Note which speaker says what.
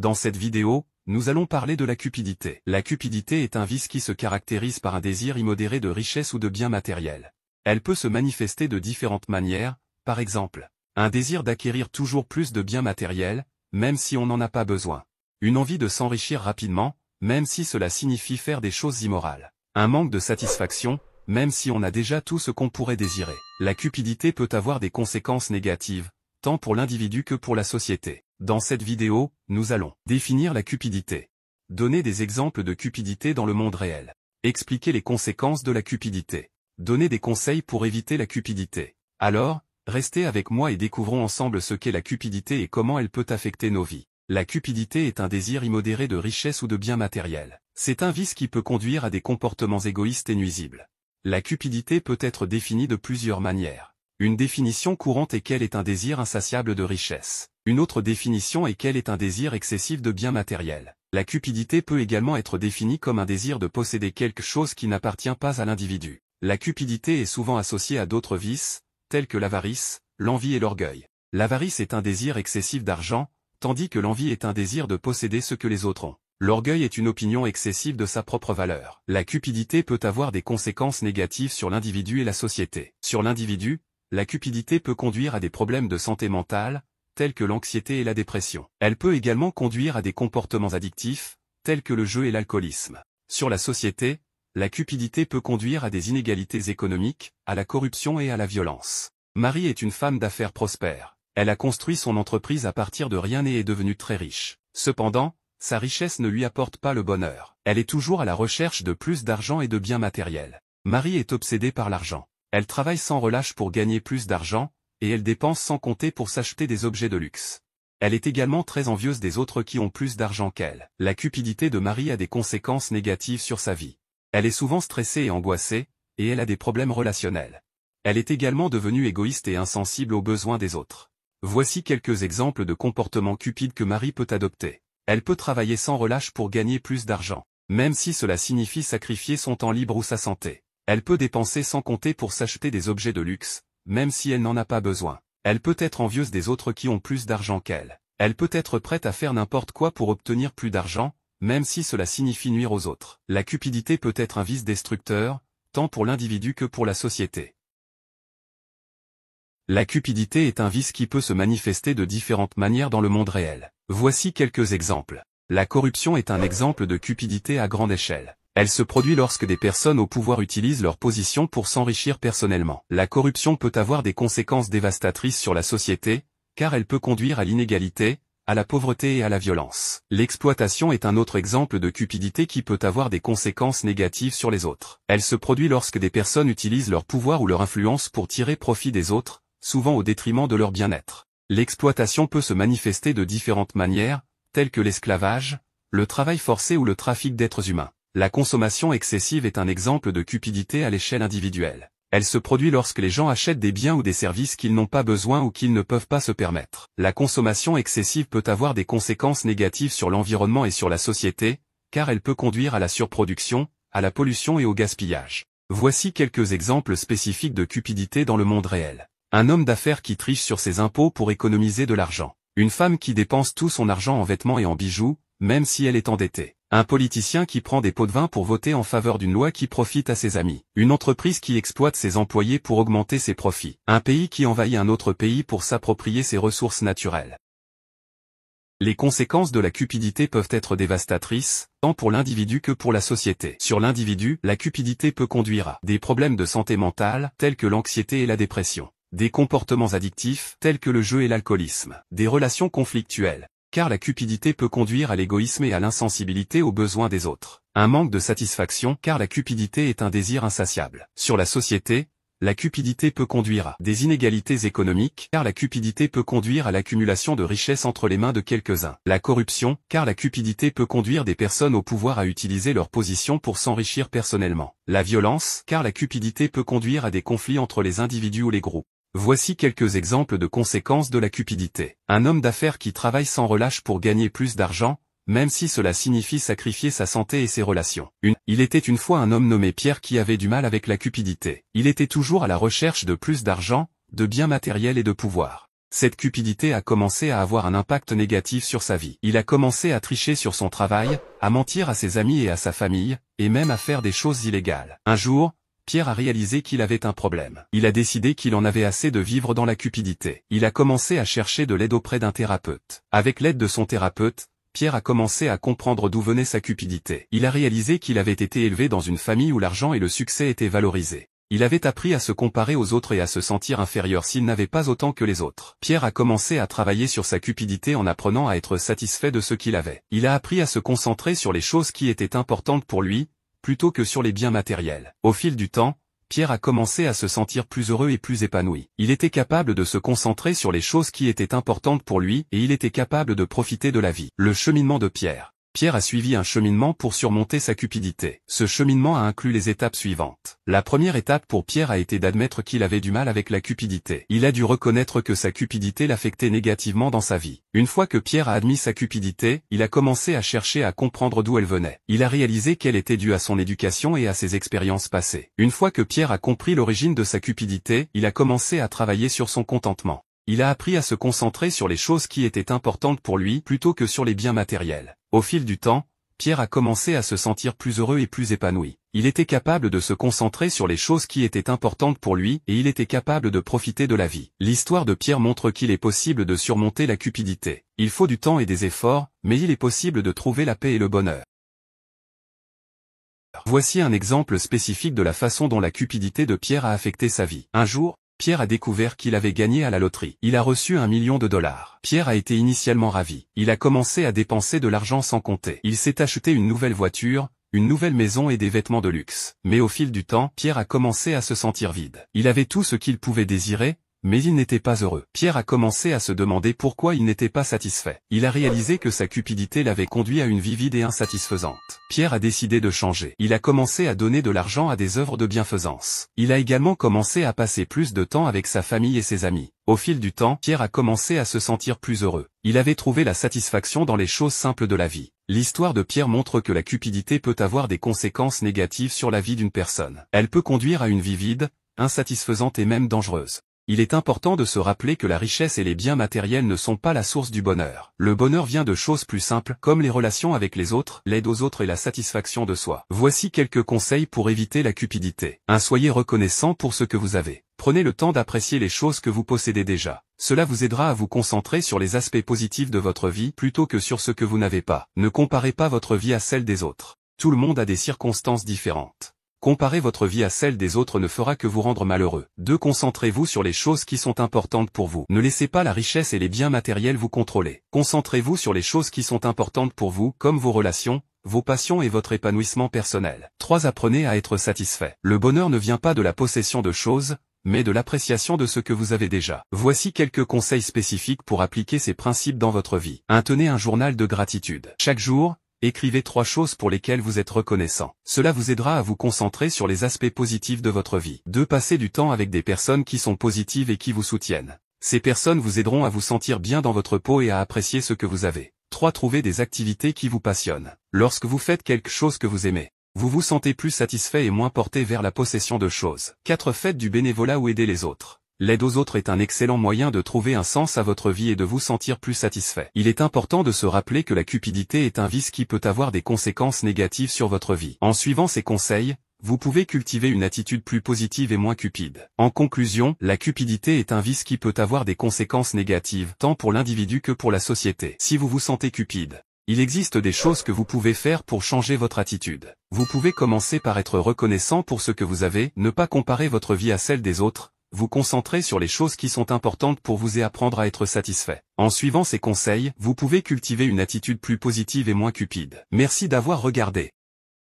Speaker 1: Dans cette vidéo, nous allons parler de la cupidité. La cupidité est un vice qui se caractérise par un désir immodéré de richesse ou de biens matériels. Elle peut se manifester de différentes manières, par exemple, un désir d'acquérir toujours plus de biens matériels, même si on n'en a pas besoin. Une envie de s'enrichir rapidement, même si cela signifie faire des choses immorales. Un manque de satisfaction, même si on a déjà tout ce qu'on pourrait désirer. La cupidité peut avoir des conséquences négatives, tant pour l'individu que pour la société. Dans cette vidéo, nous allons définir la cupidité, donner des exemples de cupidité dans le monde réel, expliquer les conséquences de la cupidité, donner des conseils pour éviter la cupidité. Alors, restez avec moi et découvrons ensemble ce qu'est la cupidité et comment elle peut affecter nos vies. La cupidité est un désir immodéré de richesse ou de biens matériels. C'est un vice qui peut conduire à des comportements égoïstes et nuisibles. La cupidité peut être définie de plusieurs manières. Une définition courante est qu'elle est un désir insatiable de richesse. Une autre définition est qu'elle est un désir excessif de biens matériels. La cupidité peut également être définie comme un désir de posséder quelque chose qui n'appartient pas à l'individu. La cupidité est souvent associée à d'autres vices, tels que l'avarice, l'envie et l'orgueil. L'avarice est un désir excessif d'argent, tandis que l'envie est un désir de posséder ce que les autres ont. L'orgueil est une opinion excessive de sa propre valeur. La cupidité peut avoir des conséquences négatives sur l'individu et la société. Sur l'individu, la cupidité peut conduire à des problèmes de santé mentale, tels que l'anxiété et la dépression. Elle peut également conduire à des comportements addictifs, tels que le jeu et l'alcoolisme. Sur la société, la cupidité peut conduire à des inégalités économiques, à la corruption et à la violence. Marie est une femme d'affaires prospère. Elle a construit son entreprise à partir de rien et est devenue très riche. Cependant, sa richesse ne lui apporte pas le bonheur. Elle est toujours à la recherche de plus d'argent et de biens matériels. Marie est obsédée par l'argent. Elle travaille sans relâche pour gagner plus d'argent, et elle dépense sans compter pour s'acheter des objets de luxe. Elle est également très envieuse des autres qui ont plus d'argent qu'elle. La cupidité de Marie a des conséquences négatives sur sa vie. Elle est souvent stressée et angoissée, et elle a des problèmes relationnels. Elle est également devenue égoïste et insensible aux besoins des autres. Voici quelques exemples de comportements cupides que Marie peut adopter. Elle peut travailler sans relâche pour gagner plus d'argent, même si cela signifie sacrifier son temps libre ou sa santé. Elle peut dépenser sans compter pour s'acheter des objets de luxe, même si elle n'en a pas besoin. Elle peut être envieuse des autres qui ont plus d'argent qu'elle. Elle peut être prête à faire n'importe quoi pour obtenir plus d'argent, même si cela signifie nuire aux autres. La cupidité peut être un vice destructeur, tant pour l'individu que pour la société. La cupidité est un vice qui peut se manifester de différentes manières dans le monde réel. Voici quelques exemples. La corruption est un exemple de cupidité à grande échelle. Elle se produit lorsque des personnes au pouvoir utilisent leur position pour s'enrichir personnellement. La corruption peut avoir des conséquences dévastatrices sur la société, car elle peut conduire à l'inégalité, à la pauvreté et à la violence. L'exploitation est un autre exemple de cupidité qui peut avoir des conséquences négatives sur les autres. Elle se produit lorsque des personnes utilisent leur pouvoir ou leur influence pour tirer profit des autres, souvent au détriment de leur bien-être. L'exploitation peut se manifester de différentes manières, telles que l'esclavage, le travail forcé ou le trafic d'êtres humains. La consommation excessive est un exemple de cupidité à l'échelle individuelle. Elle se produit lorsque les gens achètent des biens ou des services qu'ils n'ont pas besoin ou qu'ils ne peuvent pas se permettre. La consommation excessive peut avoir des conséquences négatives sur l'environnement et sur la société, car elle peut conduire à la surproduction, à la pollution et au gaspillage. Voici quelques exemples spécifiques de cupidité dans le monde réel. Un homme d'affaires qui triche sur ses impôts pour économiser de l'argent. Une femme qui dépense tout son argent en vêtements et en bijoux, même si elle est endettée. Un politicien qui prend des pots de vin pour voter en faveur d'une loi qui profite à ses amis. Une entreprise qui exploite ses employés pour augmenter ses profits. Un pays qui envahit un autre pays pour s'approprier ses ressources naturelles. Les conséquences de la cupidité peuvent être dévastatrices, tant pour l'individu que pour la société. Sur l'individu, la cupidité peut conduire à des problèmes de santé mentale, tels que l'anxiété et la dépression. Des comportements addictifs, tels que le jeu et l'alcoolisme. Des relations conflictuelles, car la cupidité peut conduire à l'égoïsme et à l'insensibilité aux besoins des autres. Un manque de satisfaction, car la cupidité est un désir insatiable. Sur la société, la cupidité peut conduire à des inégalités économiques, car la cupidité peut conduire à l'accumulation de richesses entre les mains de quelques-uns. La corruption, car la cupidité peut conduire des personnes au pouvoir à utiliser leur position pour s'enrichir personnellement. La violence, car la cupidité peut conduire à des conflits entre les individus ou les groupes. Voici quelques exemples de conséquences de la cupidité. Un homme d'affaires qui travaille sans relâche pour gagner plus d'argent, même si cela signifie sacrifier sa santé et ses relations. Il était une fois un homme nommé Pierre qui avait du mal avec la cupidité. Il était toujours à la recherche de plus d'argent, de biens matériels et de pouvoir. Cette cupidité a commencé à avoir un impact négatif sur sa vie. Il a commencé à tricher sur son travail, à mentir à ses amis et à sa famille, et même à faire des choses illégales. Un jour, Pierre a réalisé qu'il avait un problème. Il a décidé qu'il en avait assez de vivre dans la cupidité. Il a commencé à chercher de l'aide auprès d'un thérapeute. Avec l'aide de son thérapeute, Pierre a commencé à comprendre d'où venait sa cupidité. Il a réalisé qu'il avait été élevé dans une famille où l'argent et le succès étaient valorisés. Il avait appris à se comparer aux autres et à se sentir inférieur s'il n'avait pas autant que les autres. Pierre a commencé à travailler sur sa cupidité en apprenant à être satisfait de ce qu'il avait. Il a appris à se concentrer sur les choses qui étaient importantes pour lui, plutôt que sur les biens matériels. Au fil du temps, Pierre a commencé à se sentir plus heureux et plus épanoui. Il était capable de se concentrer sur les choses qui étaient importantes pour lui et il était capable de profiter de la vie. Le cheminement de Pierre. Pierre a suivi un cheminement pour surmonter sa cupidité. Ce cheminement a inclus les étapes suivantes. La première étape pour Pierre a été d'admettre qu'il avait du mal avec la cupidité. Il a dû reconnaître que sa cupidité l'affectait négativement dans sa vie. Une fois que Pierre a admis sa cupidité, il a commencé à chercher à comprendre d'où elle venait. Il a réalisé qu'elle était due à son éducation et à ses expériences passées. Une fois que Pierre a compris l'origine de sa cupidité, il a commencé à travailler sur son contentement. Il a appris à se concentrer sur les choses qui étaient importantes pour lui plutôt que sur les biens matériels. Au fil du temps, Pierre a commencé à se sentir plus heureux et plus épanoui. Il était capable de se concentrer sur les choses qui étaient importantes pour lui et il était capable de profiter de la vie. L'histoire de Pierre montre qu'il est possible de surmonter la cupidité. Il faut du temps et des efforts, mais il est possible de trouver la paix et le bonheur. Voici un exemple spécifique de la façon dont la cupidité de Pierre a affecté sa vie. Un jour, Pierre a découvert qu'il avait gagné à la loterie. Il a reçu $1 million. Pierre a été initialement ravi. Il a commencé à dépenser de l'argent sans compter. Il s'est acheté une nouvelle voiture, une nouvelle maison et des vêtements de luxe. Mais au fil du temps, Pierre a commencé à se sentir vide. Il avait tout ce qu'il pouvait désirer, mais il n'était pas heureux. Pierre a commencé à se demander pourquoi il n'était pas satisfait. Il a réalisé que sa cupidité l'avait conduit à une vie vide et insatisfaisante. Pierre a décidé de changer. Il a commencé à donner de l'argent à des œuvres de bienfaisance. Il a également commencé à passer plus de temps avec sa famille et ses amis. Au fil du temps, Pierre a commencé à se sentir plus heureux. Il avait trouvé la satisfaction dans les choses simples de la vie. L'histoire de Pierre montre que la cupidité peut avoir des conséquences négatives sur la vie d'une personne. Elle peut conduire à une vie vide, insatisfaisante et même dangereuse. Il est important de se rappeler que la richesse et les biens matériels ne sont pas la source du bonheur. Le bonheur vient de choses plus simples, comme les relations avec les autres, l'aide aux autres et la satisfaction de soi. Voici quelques conseils pour éviter la cupidité. 1. Soyez reconnaissant pour ce que vous avez. Prenez le temps d'apprécier les choses que vous possédez déjà. Cela vous aidera à vous concentrer sur les aspects positifs de votre vie plutôt que sur ce que vous n'avez pas. Ne comparez pas votre vie à celle des autres. Tout le monde a des circonstances différentes. Comparer votre vie à celle des autres ne fera que vous rendre malheureux. 2. Concentrez-vous sur les choses qui sont importantes pour vous. Ne laissez pas la richesse et les biens matériels vous contrôler. Concentrez-vous sur les choses qui sont importantes pour vous, comme vos relations, vos passions et votre épanouissement personnel. 3. Apprenez à être satisfait. Le bonheur ne vient pas de la possession de choses, mais de l'appréciation de ce que vous avez déjà. Voici quelques conseils spécifiques pour appliquer ces principes dans votre vie. 1. Tenez un journal de gratitude. Chaque jour, écrivez 3 choses pour lesquelles vous êtes reconnaissant. Cela vous aidera à vous concentrer sur les aspects positifs de votre vie. 2. Passez du temps avec des personnes qui sont positives et qui vous soutiennent. Ces personnes vous aideront à vous sentir bien dans votre peau et à apprécier ce que vous avez. 3. Trouvez des activités qui vous passionnent. Lorsque vous faites quelque chose que vous aimez, vous vous sentez plus satisfait et moins porté vers la possession de choses. 4. Faites du bénévolat ou aidez les autres. L'aide aux autres est un excellent moyen de trouver un sens à votre vie et de vous sentir plus satisfait. Il est important de se rappeler que la cupidité est un vice qui peut avoir des conséquences négatives sur votre vie. En suivant ces conseils, vous pouvez cultiver une attitude plus positive et moins cupide. En conclusion, la cupidité est un vice qui peut avoir des conséquences négatives, tant pour l'individu que pour la société. Si vous vous sentez cupide, il existe des choses que vous pouvez faire pour changer votre attitude. Vous pouvez commencer par être reconnaissant pour ce que vous avez, ne pas comparer votre vie à celle des autres, vous concentrer sur les choses qui sont importantes pour vous et apprendre à être satisfait. En suivant ces conseils, vous pouvez cultiver une attitude plus positive et moins cupide. Merci d'avoir regardé.